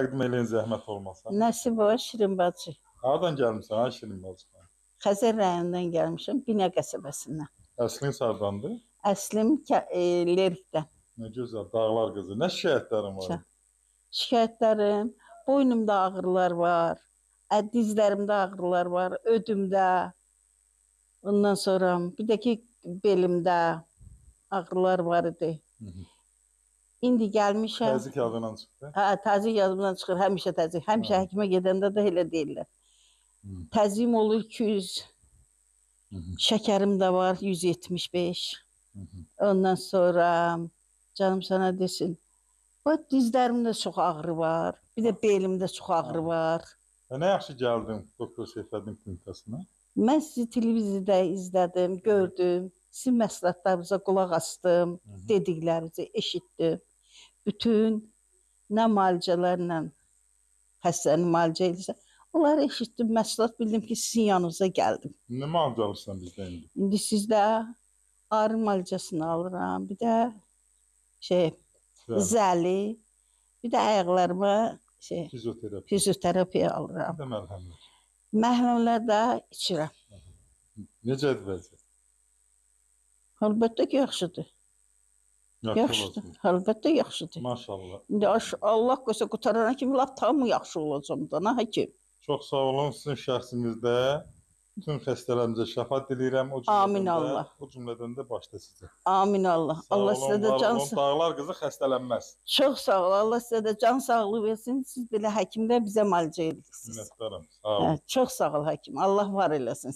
Təqdim eləyin zəhmət olmasa. Nəsib o, Şirin bacı. Hardan gəlmisən, ay Şirin bacı? Xəzər rayonundan gəlmişəm, Binə qəsəbəsindən. Əslin sardandır? Əslim Lerikdən. Nə gözəl, dağlar qızı. Nə şikayətlərin var? Şikayətlərim, boynumda ağrılar var, dizlərimdə ağrılar var, ödümdə. Ondan sonra bir də ki, belimdə ağrılar var idi. İndi gəlmişəm. Təzik adından çıxdı? Hə, təzik yadımdan çıxır, həmişə təzik. Həmişə həkimə gedəndə də elə deyirlər. Təziyim olur 200, şəkərim də var 175. Ondan sonra canım sana desin, bu dizlərimdə çox ağrı var, bir də belimdə çox ağrı var. Nə yaxşı gəldin Doktor Seyfəddin klinikasına? Mən sizi televiziyada izlədim, gördüm, sizin məsləhətlərinizə qulaq asdım, dediklərinizi eşitdim. Bütün nə müalicələrlə xəstəni müalicə edirsə, onları eşitdim, məsləhət bildim ki, sizin yanınıza gəldim. Nə müalicə alırsan bizdə indi? İndi sizdə ağrı müalicəsini alıram, bir də zəli, bir də ayaqlarıma fizioterapiya alıram. Bir də məlhəmlər. Məhləmlər də içirəm. Necədir vəziyyət? Əlbəttə ki, yaxşıdır. Yaxşıdır, əlbəttə yaxşıdır. Maşallah. İndi Allah qoysa qutarana kimi lap tam yaxşı olacam da, nə həkim. Çox sağ olun sizin şəxsinizdə. Bütün xəstələrimizə şəfa diləyirəm. Amin Allah. O cümlədən də başda sizə. Amin Allah. Allah sizə də can sağlığı. Dağlar qızı xəstələnməz. Çox sağ ol. Allah sizə də can sağlığı versin. Siz belə həkimlər bizə müalicə edirsiniz. Minnətdaram. Sağ olun. Çox sağ ol həkim. Allah var eləsin.